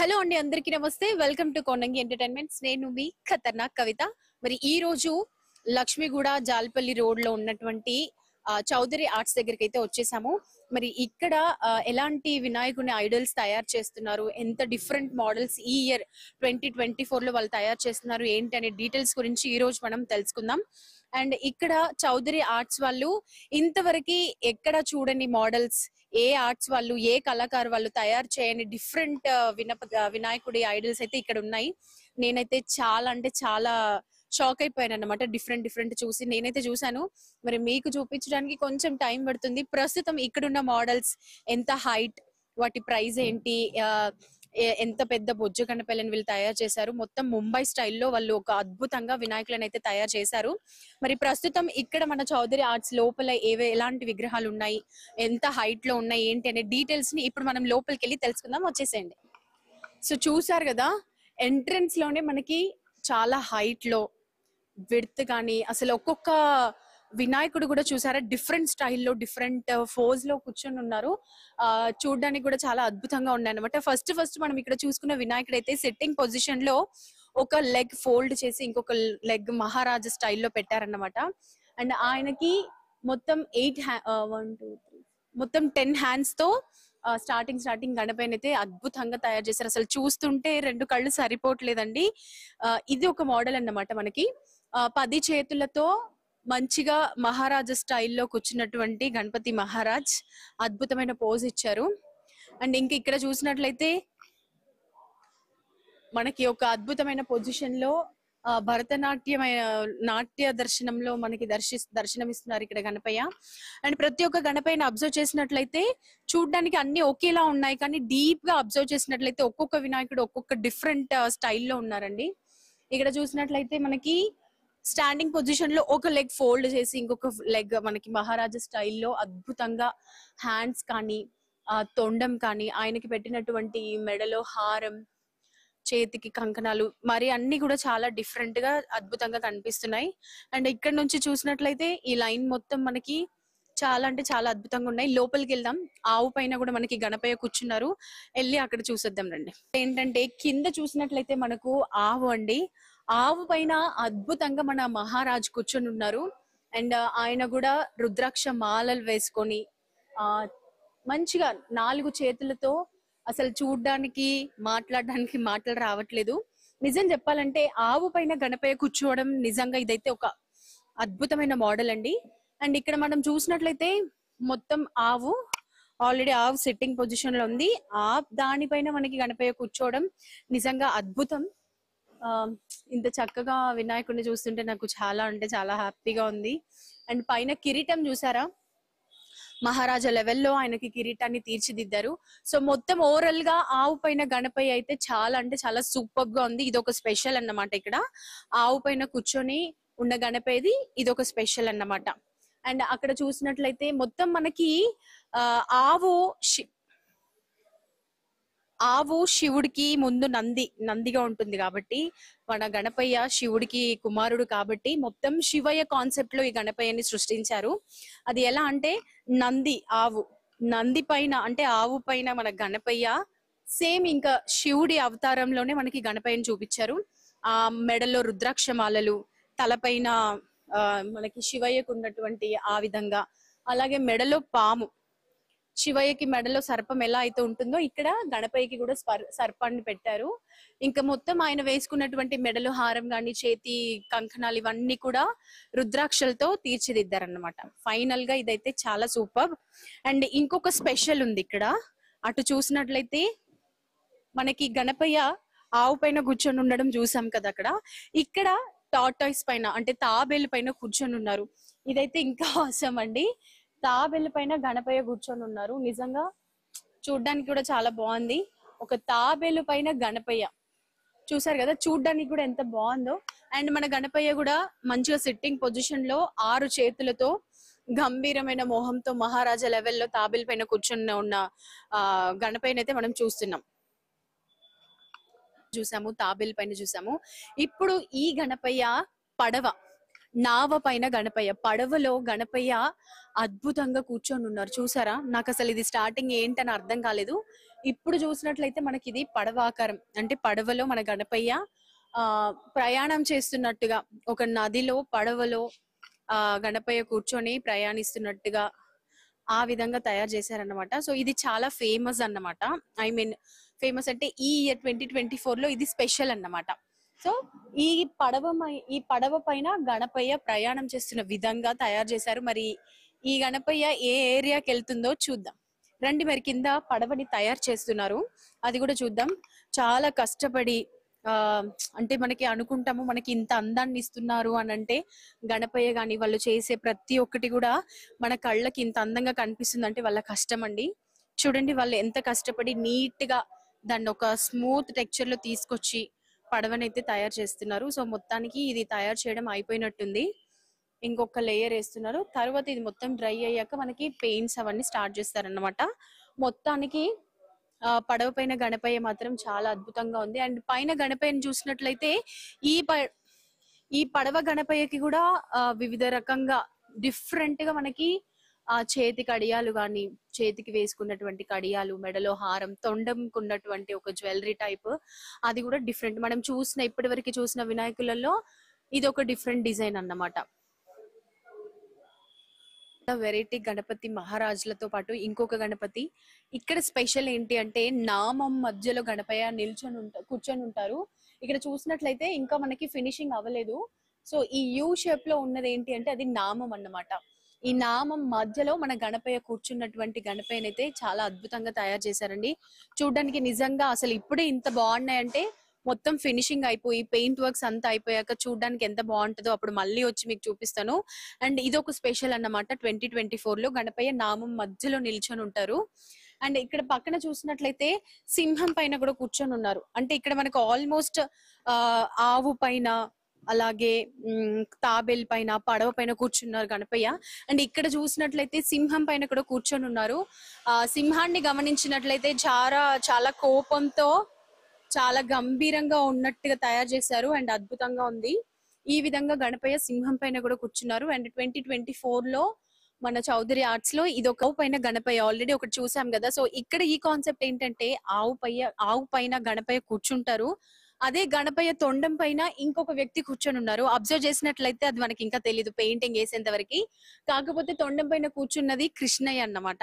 Hello అండి, అందరికీ నమస్తే. Welcome to Konangi entertainments. నేను మీ ఖతర్నాక్ కవిత. మరి ఈ రోజు లక్ష్మీగూడ జాల్పల్లి రోడ్ లో ఉన్నటువంటి చౌదరి ఆర్ట్స్ దగ్గరికి అయితే వచ్చేసాము. మరి ఇక్కడ ఎలాంటి వినాయకుని ఐడల్స్ తయారు చేస్తున్నారు, ఎంత డిఫరెంట్ మోడల్స్ ఈ ఇయర్ 2024 లో వాళ్ళు తయారు చేస్తున్నారు ఏంటి అనే డీటెయిల్స్ గురించి ఈ రోజు మనం తెలుసుకుందాం. అండ్ ఇక్కడ చౌదరి ఆర్ట్స్ వాళ్ళు ఇంతవరకు ఎక్కడ చూడని మోడల్స్, ఏ ఆర్ట్స్ వాళ్ళు, ఏ కళాకారు వాళ్ళు తయారు చేయని డిఫరెంట్ వినాయకుడి ఐడల్స్ అయితే ఇక్కడ ఉన్నాయి. నేనైతే చాలా అంటే చాలా షాక్ అయిపోయాను అన్నమాట. డిఫరెంట్ డిఫరెంట్ చూసి నేనైతే చూసాను. మరి మీకు చూపించడానికి కొంచెం టైం పడుతుంది. ప్రస్తుతం ఇక్కడున్న మోడల్స్ ఎంత హైట్, వాటి ప్రైస్ ఏంటి, ఎంత పెద్ద బొజ్జ గణపయ్యలను వీళ్ళు తయారు చేశారు, మొత్తం ముంబై స్టైల్లో వాళ్ళు ఒక అద్భుతంగా వినాయకులను అయితే తయారు చేశారు. మరి ప్రస్తుతం ఇక్కడ మన చౌదరి ఆర్ట్స్ లోపల ఎలాంటి విగ్రహాలు ఉన్నాయి, ఎంత హైట్ లో ఉన్నాయి ఏంటి అనే డీటెయిల్స్ ని ఇప్పుడు మనం లోపలికి వెళ్ళి తెలుసుకుందాం. వచ్చేసేయండి. సో చూసారు కదా, ఎంట్రన్స్ లోనే మనకి చాలా హైట్ లో విడ్త్ కానీ అసలు ఒక్కొక్క వినాయకుడు కూడా చూసారా డిఫరెంట్ స్టైల్లో డిఫరెంట్ ఫోజ్ లో కూర్చొని ఉన్నారు. చూడడానికి కూడా చాలా అద్భుతంగా ఉన్నాయి అనమాట. ఫస్ట్ మనం ఇక్కడ చూసుకున్న వినాయకుడు అయితే సిట్టింగ్ పొజిషన్ లో ఒక లెగ్ ఫోల్డ్ చేసి ఇంకొక లెగ్ మహారాజా స్టైల్లో పెట్టారన్నమాట. అండ్ ఆయనకి మొత్తం 10 హ్యాండ్స్ తో స్టార్టింగ్ గణపయ్యని అయితే అద్భుతంగా తయారు చేశారు. అసలు చూస్తుంటే 2 కళ్ళు సరిపోవట్లేదండి. ఇది ఒక మోడల్ అన్నమాట. మనకి 10 చేతులతో మంచిగా మహారాజా స్టైల్లో కూర్చున్నటువంటి గణపతి మహారాజ్ అద్భుతమైన పోజ్ ఇచ్చారు. అండ్ ఇంక ఇక్కడ చూసినట్లయితే మనకి ఒక అద్భుతమైన పొజిషన్ లో నాట్య దర్శనంలో మనకి దర్శనమిస్తున్నారు ఇక్కడ గణపయ్య. అండ్ ప్రతి ఒక్క గణపయ్యని అబ్జర్వ్ చేసినట్లయితే చూడడానికి అన్ని ఒకేలా ఉన్నాయి, కానీ డీప్ గా అబ్జర్వ్ చేసినట్లయితే ఒక్కొక్క వినాయకుడు ఒక్కొక్క డిఫరెంట్ స్టైల్లో ఉన్నారండి. ఇక్కడ చూసినట్లయితే మనకి స్టాండింగ్ పొజిషన్ లో ఒక లెగ్ ఫోల్డ్ చేసి ఇంకొక లెగ్ మనకి మహారాజా స్టైల్లో అద్భుతంగా హ్యాండ్స్ కానీ తొండం కానీ ఆయనకి పెట్టినటువంటి మెడలో హారం, చేతికి కంకణాలు, మరి అన్ని కూడా చాలా డిఫరెంట్ గా అద్భుతంగా కనిపిస్తున్నాయి. అండ్ ఇక్కడ నుంచి చూసినట్లయితే ఈ లైన్ మొత్తం మనకి చాలా అంటే చాలా అద్భుతంగా ఉన్నాయి. లోపలికి వెళ్దాం. ఆవు పైన కూడా మనకి గణపయ్య కూర్చున్నారు, వెళ్ళి అక్కడ చూసేద్దాం రండి. ఏంటంటే కింద చూసినట్లయితే మనకు ఆవు అండి, ఆవు పైన అద్భుతంగా మన మహారాజ్ కూర్చొని ఉన్నారు. అండ్ ఆయన కూడా రుద్రాక్ష మాలలు వేసుకొని మంచిగా 4 చేతులతో, అసలు చూడడానికి మాట్లాడడానికి మాటలు రావట్లేదు. నిజం చెప్పాలంటే ఆవు పైన గణపయ్య కూర్చోవడం నిజంగా ఇదైతే ఒక అద్భుతమైన మోడల్ అండి. అండ్ ఇక్కడ మనం చూసినట్లయితే మొత్తం ఆల్రెడీ ఆవు సిట్టింగ్ పొజిషన్ లో ఉంది. దానిపైన మనకి గణపయ్య కూర్చోవడం నిజంగా అద్భుతం. ఇంత చక్కగా వినాయకుడిని చూస్తుంటే నాకు చాలా అంటే చాలా హ్యాపీగా ఉంది. అండ్ పైన కిరీటం చూసారా, మహారాజా లెవెల్లో ఆయనకి కిరీటాన్ని తీర్చిదిద్దారు. సో మొత్తం ఓవరాల్ గా ఆవు పైన గణపయ్య అయితే చాలా అంటే చాలా సూపర్ గా ఉంది. ఇది ఒక స్పెషల్ అన్నమాట. ఇక్కడ ఆవు పైన కూర్చొని ఉన్న గణపయ్యది ఇది ఒక స్పెషల్ అన్నమాట. అండ్ అక్కడ చూసినట్లయితే మొత్తం మనకి ఆవు శివుడికి ముందు నందిగా ఉంటుంది కాబట్టి, మన గణపయ్య శివుడికి కుమారుడు కాబట్టి మొత్తం శివయ్య కాన్సెప్ట్ లో ఈ గణపయ్యని సృష్టించారు. అది ఎలా అంటే నంది పైన అంటే ఆవు పైన మన గణపయ్య సేమ్ ఇంకా శివుడి అవతారంలోనే మనకి గణపయ్యని చూపించారు. ఆ మెడలో రుద్రాక్షమాలలు, తలపైన మనకి శివయ్యకు ఉన్నటువంటి ఆ విధంగా, అలాగే మెడలో పాము, శివయ్యకి మెడలో సర్పం ఎలా అయితే ఉంటుందో ఇక్కడ గణపయ్యకి కూడా సర్పాన్ని పెట్టారు. ఇంకా మొత్తం ఆయన వేసుకున్నటువంటి మెడలో హారం గాని, చేతి కంకణాలు ఇవన్నీ కూడా రుద్రాక్షలతో తీర్చిదిద్దారన్నమాట. ఫైనల్ గా ఇదైతే చాలా సూపర్. అండ్ ఇంకొక స్పెషల్ ఉంది ఇక్కడ. అటు చూసినట్లయితే మనకి గణపయ్య ఆవు పైన కూర్చొని ఉండడం చూసాం కదా, ఇక్కడ టార్టాయిస్ పైన అంటే తాబేలు పైన కూర్చొని ఉన్నారు. ఇదైతే ఇంకా అవసరం అండి. తాబేలు పైన గణపయ్య కూర్చొని ఉన్నారు. నిజంగా చూడ్డానికి కూడా చాలా బాగుంది. ఒక తాబేలు పైన గణపయ్య చూసారు కదా, చూడ్డానికి కూడా ఎంత బాగుందో. అండ్ మన గణపయ్య కూడా మంచిగా సిట్టింగ్ పొజిషన్ లో 6 చేతులతో గంభీరమైన మోహంతో మహారాజా లెవెల్లో తాబేలు పైన కూర్చొని ఉన్న గణపయ్యని అయితే మనం చూసాము, తాబేలు పైన చూసాము. ఇప్పుడు ఈ గణపయ్య పడవ నావ పైన గణపయ్య, పడవలో గణపయ్య అద్భుతంగా కూర్చొని ఉన్నారు. చూసారా? నాకు అసలు ఇది స్టార్టింగ్ ఏంటని అర్థం కాలేదు. ఇప్పుడు చూసినట్లయితే మనకి ఇది పడవ ఆకారం, అంటే పడవలో మన గణపయ్య ఆ ప్రయాణం చేస్తున్నట్టుగా, ఒక నదిలో పడవలో గణపయ్య కూర్చొని ప్రయాణిస్తున్నట్టుగా ఆ విధంగా తయారు చేశారన్నమాట. సో ఇది చాలా ఫేమస్ అన్నమాట. ఐ మీన్ ఫేమస్ అంటే ఈ ఇయర్ 2024 లో ఇది స్పెషల్ అన్నమాట. సో ఈ ఈ పడవ పైన గణపయ్య ప్రయాణం చేస్తున్న విధంగా తయారు చేశారు. మరి ఈ గణపయ్య ఏ ఏరియాకి వెళ్తుందో చూద్దాం రండి. మరి కింద పడవని తయారు చేస్తున్నారు, అది కూడా చూద్దాం. చాలా కష్టపడి అంటే మనకి అనుకుంటాము మనకి ఇంత అందాన్ని ఇస్తున్నారు అని అంటే, గణపయ్య గాని వాళ్ళు చేసే ప్రతి ఒక్కటి కూడా మన కళ్ళకి ఇంత అందంగా కనిపిస్తుంది అంటే వాళ్ళ కష్టం అండి. చూడండి వాళ్ళు ఎంత కష్టపడి నీట్ గా దాన్ని ఒక స్మూత్ టెక్స్చర్ లో తీసుకొచ్చి పడవనైతే తయారు చేస్తున్నారు. సో మొత్తానికి ఇది తయారు చేయడం అయిపోయినట్టుంది, ఇంకొక లేయర్ వేస్తున్నారు. తర్వాత ఇది మొత్తం డ్రై అయ్యాక మనకి పెయింట్స్ అవన్నీ స్టార్ట్ చేస్తారన్నమాట. మొత్తానికి పడవ పైన గణపయ్య మాత్రం చాలా అద్భుతంగా ఉంది. అండ్ పైన గణపయ్యని చూసినట్లయితే ఈ పడవ గణపయ్యకి కూడా వివిధ రకంగా డిఫరెంట్ గా మనకి చేతి కడియాలు గాని, చేతికి వేసుకున్నటువంటి కడియాలు, మెడలో హారం, తొండంకు ఉన్నటువంటి ఒక జ్యువెలరీ టైప్, అది కూడా డిఫరెంట్. మనం ఇప్పటి వరకు చూసిన వినాయకులలో ఇది ఒక డిఫరెంట్ డిజైన్ అన్నమాట. వెరైటీ గణపతి మహారాజులతో పాటు ఇంకొక గణపతి ఇక్కడ స్పెషల్ ఏంటి అంటే, నామం మధ్యలో గణపయ్య కూర్చొని ఉంటారు. ఇక్కడ చూసినట్లయితే ఇంకా మనకి ఫినిషింగ్ అవ్వలేదు. సో ఈ యూ షేప్ లో ఉన్నది ఏంటి అంటే అది నామం అన్నమాట. ఈ నామం మధ్యలో మన గణపయ్య కూర్చున్నటువంటి గణపయ్యనైతే చాలా అద్భుతంగా తయారు చేశారండి. చూడడానికి నిజంగా అసలు ఇప్పుడే ఇంత బాగున్నాయంటే మొత్తం ఫినిషింగ్ అయిపోయి పెయింట్ వర్క్స్ అంతా అయిపోయాక చూడడానికి ఎంత బాగుంటుందో అప్పుడు మళ్ళీ వచ్చి మీకు చూపిస్తాను. అండ్ ఇది ఒక స్పెషల్ అన్నమాట. 2024 లో గణపయ్య నామం మధ్యలో నిల్చొని ఉంటారు. అండ్ ఇక్కడ పక్కన చూసినట్లయితే సింహం పైన కూడా కూర్చొని ఉన్నారు. అంటే ఇక్కడ మనకు ఆల్మోస్ట్ ఆవు పైన, అలాగే తాబేలు పైన, పడవ పైన కూర్చున్నారు గణపయ్య. అండ్ ఇక్కడ చూసినట్లయితే సింహం పైన కూడా కూర్చొని ఉన్నారు. సింహాన్ని గమనించినట్లయితే చాలా కోపంతో, చాలా గంభీరంగా ఉన్నట్టుగా తయారు చేశారు. అండ్ అద్భుతంగా ఉంది. ఈ విధంగా గణపయ్య సింహం పైన కూడా కూర్చున్నారు. అండ్ 2024 లో మన చౌదరి ఆర్ట్స్ లో ఇది ఒక పైన గణపయ్య ఆల్రెడీ ఒకటి చూసాం కదా. సో ఇక్కడ ఈ కాన్సెప్ట్ ఏంటంటే ఆవు పైన గణపయ్య కూర్చుంటారు, అదే గణపయ్య తొండం పైన ఇంకొక వ్యక్తి కూర్చొని ఉన్నారు. అబ్జర్వ్ చేసినట్లయితే అది మనకి ఇంకా తెలియదు పెయింటింగ్ వేసేంత వరకు. కాకపోతే తొండం పైన కూర్చున్నది కృష్ణయ్య అన్నమాట.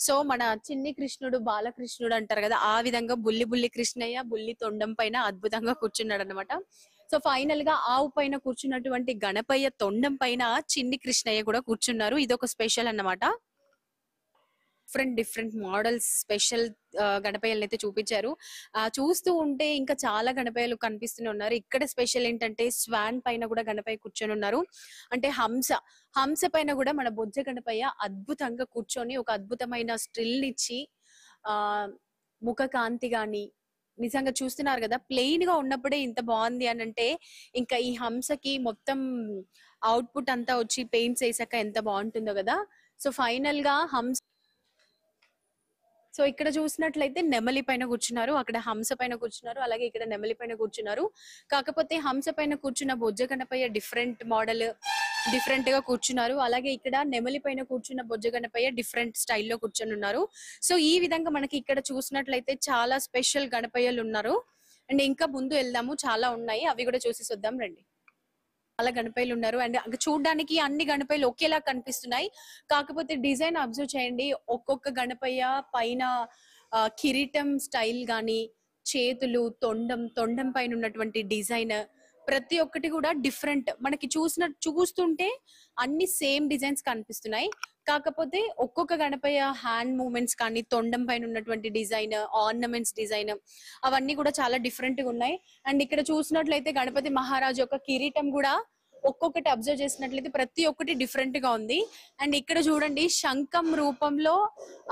సో మన చిన్ని కృష్ణుడు, బాలకృష్ణుడు అంటారు కదా, ఆ విధంగా బుల్లి కృష్ణయ్య బుల్లి తొండం పైన అద్భుతంగా కూర్చున్నాడు అనమాట. సో ఫైనల్ గా ఆవు పైన కూర్చున్నటువంటి గణపయ్య తొండం పైన చిన్ని కృష్ణయ్య కూడా కూర్చున్నారు. ఇది ఒక స్పెషల్ అన్నమాట. డిఫరెంట్ మోడల్స్ స్పెషల్ గణపయ్యలు అయితే చూపించారు. చూస్తూ ఉంటే ఇంకా చాలా గణపయ్యలు కనిపిస్తూనే ఉన్నారు. ఇక్కడ స్పెషల్ ఏంటంటే స్వాన్ పైన కూడా గణపయ్య కూర్చొని ఉన్నారు. అంటే హంస పైన కూడా మన బొజ్జ గణపయ్య అద్భుతంగా కూర్చొని ఒక అద్భుతమైన స్టిల్ ఇచ్చి ముఖ కాంతి గాని, నిజంగా చూస్తున్నారు కదా, ప్లెయిన్ గా ఉన్నప్పుడే ఇంత బాగుంది అని అంటే ఇంకా ఈ హంసకి మొత్తం అవుట్పుట్ అంతా వచ్చి పెయింట్స్ వేసాక ఎంత బాగుంటుందో కదా. సో ఫైనల్ గా సో ఇక్కడ చూసినట్లయితే నెమలి పైన కూర్చున్నారు, అక్కడ హంస పైన కూర్చున్నారు, అలాగే ఇక్కడ నెమలి పైన కూర్చున్నారు. కాకపోతే హంస పైన కూర్చున్న బొజ్జ గణపయ్య డిఫరెంట్ మోడల్, డిఫరెంట్ గా కూర్చున్నారు. అలాగే ఇక్కడ నెమలి పైన కూర్చున్న బొజ్జ గణపయ్య డిఫరెంట్ స్టైల్లో కూర్చొని ఉన్నారు. సో ఈ విధంగా మనకి ఇక్కడ చూసినట్లయితే చాలా స్పెషల్ గణపయ్యలు ఉన్నారు. అండ్ ఇంకా ముందు వెళ్దాము, చాలా ఉన్నాయి, అవి కూడా చూసి చూద్దాం రండి. చాలా గణపయ్యలు ఉన్నారు. అండ్ చూడడానికి అన్ని గణపయ్యలు ఒకేలా కనిపిస్తున్నాయి. కాకపోతే డిజైన్ అబ్జర్వ్ చేయండి, ఒక్కొక్క గణపయ్య పైన కిరీటం స్టైల్ గాని, చేతులు, తొండం పైన ఉన్నటువంటి డిజైన్ ప్రతి ఒక్కటి కూడా డిఫరెంట్. మనకి చూస్తుంటే అన్ని సేమ్ డిజైన్స్ కనిపిస్తున్నాయి. కాకపోతే ఒక్కొక్క గణపయ్య హ్యాండ్ మూమెంట్స్ కానీ, తొండం పైన ఉన్నటువంటి డిజైన్, ఆర్నమెంట్స్ డిజైన్ అవన్నీ కూడా చాలా డిఫరెంట్ గా ఉన్నాయి. అండ్ ఇక్కడ చూసినట్లయితే గణపతి మహారాజు యొక్క కిరీటం కూడా ఒక్కొక్కటి అబ్జర్వ్ చేసినట్లయితే ప్రతి ఒక్కటి డిఫరెంట్ గా ఉంది. అండ్ ఇక్కడ చూడండి శంఖం రూపంలో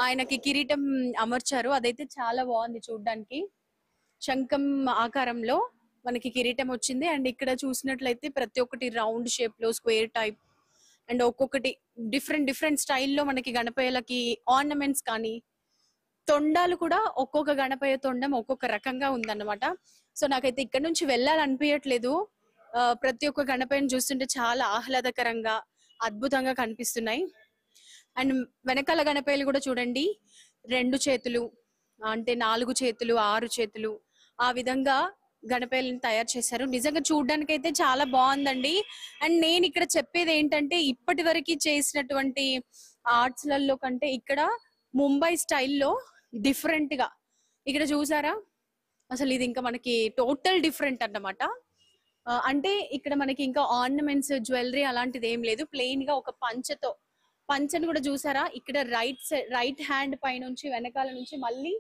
ఆయనకి కిరీటం అమర్చారు, అదైతే చాలా బాగుంది చూడడానికి. శంఖం ఆకారంలో మనకి కిరీటం వచ్చింది. అండ్ ఇక్కడ చూసినట్లయితే ప్రతి ఒక్కటి రౌండ్ షేప్ లో, స్క్వేర్ టైప్, అండ్ ఒక్కొక్కటి డిఫరెంట్ స్టైల్లో మనకి గణపయ్యలకి ఆర్నమెంట్స్ కానీ, తొండాలు కూడా ఒక్కొక్క గణపయ్య తొండం ఒక్కొక్క రకంగా ఉందన్నమాట. సో నాకైతే ఇక్కడ నుంచి వెళ్ళాలనిపించట్లేదు, ప్రతి ఒక్క గణపయ్యను చూస్తుంటే చాలా ఆహ్లాదకరంగా అద్భుతంగా కనిపిస్తున్నాయి. అండ్ వెనకాల గణపయ్యలు కూడా చూడండి, 2 చేతులు అంటే 4 చేతులు 6 చేతులు ఆ విధంగా గణపయ్యలను తయారు చేశారు. నిజంగా చూడడానికి అయితే చాలా బాగుందండి. అండ్ నేను ఇక్కడ చెప్పేది ఏంటంటే ఇప్పటి వరకు చేసినటువంటి ఆర్ట్స్ లలో కంటే ఇక్కడ ముంబై స్టైల్లో డిఫరెంట్ గా ఇక్కడ చూసారా, అసలు ఇది ఇంకా మనకి టోటల్ డిఫరెంట్ అన్నమాట. అంటే ఇక్కడ మనకి ఇంకా ఆర్నమెంట్స్ జ్యువెలరీ అలాంటిది ఏం లేదు, ప్లెయిన్ గా ఒక పంచను కూడా చూసారా, ఇక్కడ రైట్ హ్యాండ్ పై నుంచి వెనకాల నుంచి మళ్ళీ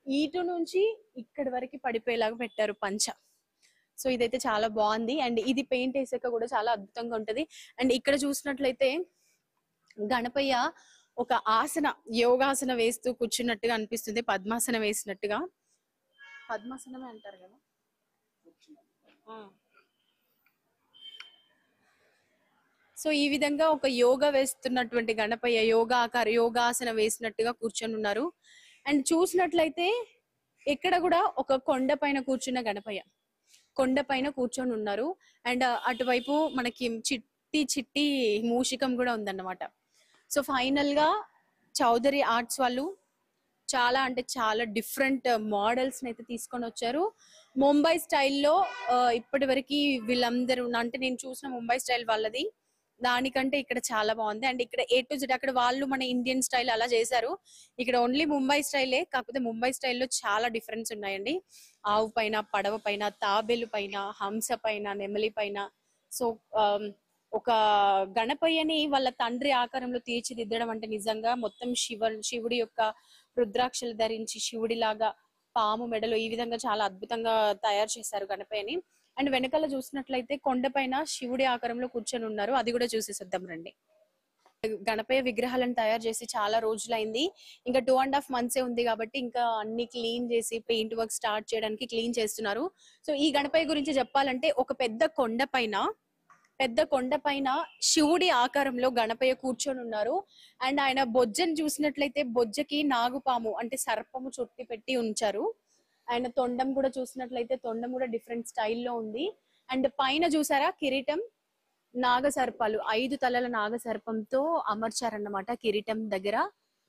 ఇటు నుంచి ఇక్కడి వరకు పడిపోయేలాగా పెట్టారు పంచ. సో ఇదైతే చాలా బాగుంది. అండ్ ఇది పెయింట్ వేసాక కూడా చాలా అద్భుతంగా ఉంటది. అండ్ ఇక్కడ చూసినట్లయితే గణపయ్య ఒక యోగాసన వేస్తూ కూర్చున్నట్టుగా అనిపిస్తుంది, పద్మాసనం వేసినట్టుగా. పద్మాసనమే అంటారు కదా. సో ఈ విధంగా ఒక యోగా వేస్తున్నటువంటి గణపయ్య యోగాసన వేసినట్టుగా కూర్చొని ఉన్నారు. అండ్ చూసినట్లయితే ఇక్కడ కూడా ఒక కొండ పైన కూర్చున్న గణపయ్య కొండ పైన కూర్చొని ఉన్నారు. అండ్ అటువైపు మనకి చిట్టి మూషికం కూడా ఉందన్నమాట. సో ఫైనల్ గా చౌదరి ఆర్ట్స్ వాళ్ళు చాలా అంటే చాలా డిఫరెంట్ మోడల్స్ అయితే తీసుకొని వచ్చారు. ముంబై స్టైల్లో ఇప్పటి వరకు వీళ్ళందరూ అంటే నేను చూసిన ముంబై స్టైల్ వాళ్ళది దానికంటే ఇక్కడ చాలా బాగుంది. అండ్ ఇక్కడ A to Z అక్కడ వాళ్ళు మన ఇండియన్ స్టైల్ అలా చేశారు, ఇక్కడ ఓన్లీ ముంబై స్టైలే. కాకపోతే ముంబై స్టైల్లో చాలా డిఫరెన్స్ ఉన్నాయండి. ఆవు పైన, పడవ పైన, తాబేలు పైన, హంస పైన, నెమలి పైన. సో ఒక గణపయ్యని వాళ్ళ తండ్రి ఆకారంలో తీర్చిదిద్దడం అంటే నిజంగా మొత్తం శివుడి యొక్క రుద్రాక్షలు ధరించి శివుడిలాగా పాము మెడలో ఈ విధంగా చాలా అద్భుతంగా తయారు చేశారు గణపయ్యని. అండ్ వెనకాల చూసినట్లయితే కొండపైన శివుడి ఆకారంలో కూర్చొని ఉన్నారు, అది కూడా చూసేద్దాం రండి. గణపయ్య విగ్రహాలను తయారు చేసి చాలా రోజులైంది, ఇంకా 2.5 months ఉంది కాబట్టి ఇంకా అన్ని క్లీన్ చేసి పెయింట్ వర్క్ స్టార్ట్ చేయడానికి క్లీన్ చేస్తున్నారు. సో ఈ గణపయ్య గురించి చెప్పాలంటే ఒక పెద్ద కొండ పైన శివుడి ఆకారంలో గణపయ్య కూర్చొని ఉన్నారు. అండ్ ఆయన బొజ్జను చూసినట్లయితే బొజ్జకి నాగుపాము అంటే సర్పము చుట్టి పెట్టి ఉంచారు. ఆయన తొండం కూడా చూసినట్లయితే తొండం కూడా డిఫరెంట్ స్టైల్లో ఉంది. అండ్ పైన చూసారా కిరీటం నాగసర్పాలు 5 తలల నాగసర్పంతో అమర్చారన్నమాట కిరీటం దగ్గర.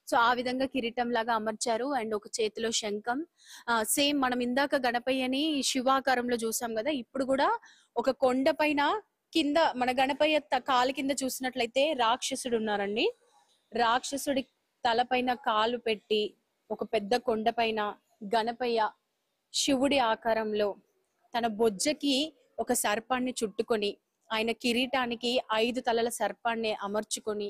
సో ఆ విధంగా కిరీటం లాగా అమర్చారు. అండ్ ఒక చేతిలో శంఖం. సేమ్ మనం ఇందాక గణపయ్యని శివాకారంలో చూసాం కదా, ఇప్పుడు కూడా ఒక కొండ పైన కింద మన గణపయ్య కాలు కింద చూసినట్లయితే రాక్షసుడు ఉన్నారండి. రాక్షసుడి తలపైన కాలు పెట్టి ఒక పెద్ద కొండ పైన గణపయ్య శివుడి ఆకారంలో తన బొజ్జకి ఒక సర్పాన్ని చుట్టుకొని ఆయన కిరీటానికి 5 తలల సర్పాన్ని అమర్చుకొని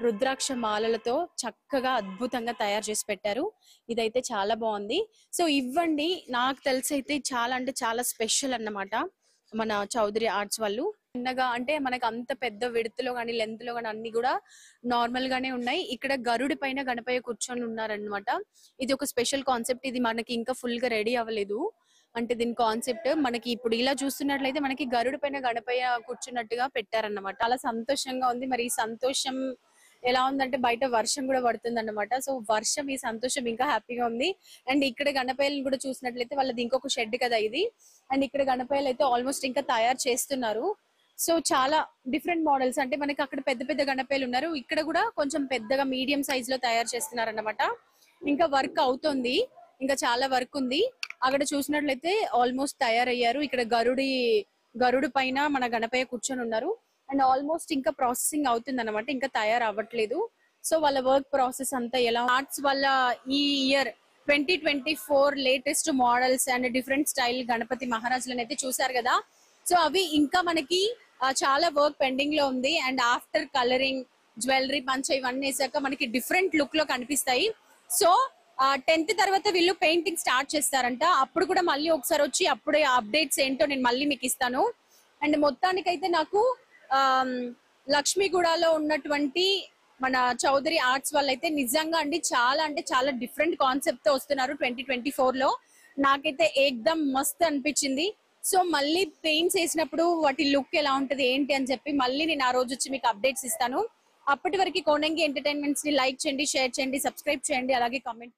రుద్రాక్ష మాలలతో చక్కగా అద్భుతంగా తయారు చేసి పెట్టారు. ఇదైతే చాలా బాగుంది. సో ఇవ్వండి నాకు తెలిసి అయితే చాలా అంటే చాలా స్పెషల్ అన్నమాట మన చౌదరి ఆర్ట్స్ వాళ్ళు. చిన్నగా అంటే మనకు అంత పెద్ద విడతలో కానీ లెంత్ లో కానీ అన్ని కూడా నార్మల్ గానే ఉన్నాయి. ఇక్కడ గరుడి పైన గణపయ్య కూర్చొని ఉన్నారనమాట. ఇది ఒక స్పెషల్ కాన్సెప్ట్, ఇది మనకి ఇంకా ఫుల్ గా రెడీ అవ్వలేదు. అంటే దీని కాన్సెప్ట్ మనకి ఇప్పుడు ఇలా చూస్తున్నట్లయితే మనకి గరుడి పైన గణపయ్య కూర్చున్నట్టుగా పెట్టారన్నమాట. చాలా సంతోషంగా ఉంది. మరి ఈ సంతోషం ఎలా ఉందంటే బయట వర్షం కూడా పడుతుంది అన్నమాట. సో వర్షం ఈ సంతోషం ఇంకా హ్యాపీగా ఉంది. అండ్ ఇక్కడ గణపయ్యలను కూడా చూసినట్లయితే వాళ్ళది ఇంకొక షెడ్ కదా ఇది. అండ్ ఇక్కడ గణపయ్యలు అయితే ఆల్మోస్ట్ ఇంకా తయారు చేస్తున్నారు. సో చాలా డిఫరెంట్ మోడల్స్, అంటే మనకి అక్కడ పెద్ద పెద్ద గణపయ్యలు ఉన్నారు, ఇక్కడ కూడా కొంచెం పెద్దగా మీడియం సైజ్ లో తయారు చేస్తున్నారు అన్నమాట. ఇంకా వర్క్ అవుతుంది, ఇంకా చాలా వర్క్ ఉంది. అక్కడ చూసినట్లయితే ఆల్మోస్ట్ తయారయ్యారు. ఇక్కడ గరుడు పైన మన గణపయ్య కూర్చొని ఉన్నారు. అండ్ ఆల్మోస్ట్ ఇంకా ప్రాసెసింగ్ అవుతుంది అనమాట, ఇంకా తయారు అవ్వట్లేదు. సో వాళ్ళ వర్క్ ప్రాసెస్ అంతా ఎలా ఆర్ట్స్ వల్ల ఈ year 2024 latest models and different style Ganapati మహారాజులను అయితే చూసారు కదా. సో అవి ఇంకా మనకి చాలా వర్క్ పెండింగ్ లో ఉంది. అండ్ ఆఫ్టర్ కలరింగ్ జ్యువెలరీ పంచ ఇవన్నీ వేసాక మనకి డిఫరెంట్ లుక్ లో కనిపిస్తాయి. సో 10th తర్వాత వీళ్ళు పెయింటింగ్ స్టార్ట్ చేస్తారంట. అప్పుడు కూడా మళ్ళీ ఒకసారి వచ్చి అప్పుడే అప్డేట్స్ ఏంటో నేను మళ్ళీ మీకు ఇస్తాను. అండ్ మొత్తానికైతే నాకు లక్ష్మీగూడలో ఉన్నటువంటి మన చౌదరి ఆర్ట్స్ వాళ్ళైతే నిజంగా అండి చాలా అంటే చాలా డిఫరెంట్ కాన్సెప్ట్ తో వస్తున్నారు 2024 లో. నాకైతే ఏకదమ్ మస్త్ అనిపించింది. సో మళ్ళీ పెయింట్స్ వేసినప్పుడు వాటి లుక్ ఎలా ఉంటది ఏంటి అని చెప్పి మళ్ళీ నేను ఆ రోజు వచ్చి మీకు అప్డేట్స్ ఇస్తాను. అప్పటి వరకు కోనంగి ఎంటర్టైన్మెంట్స్ ని లైక్ చేయండి, షేర్ చేయండి, సబ్స్క్రైబ్ చేయండి, అలాగే కామెంట్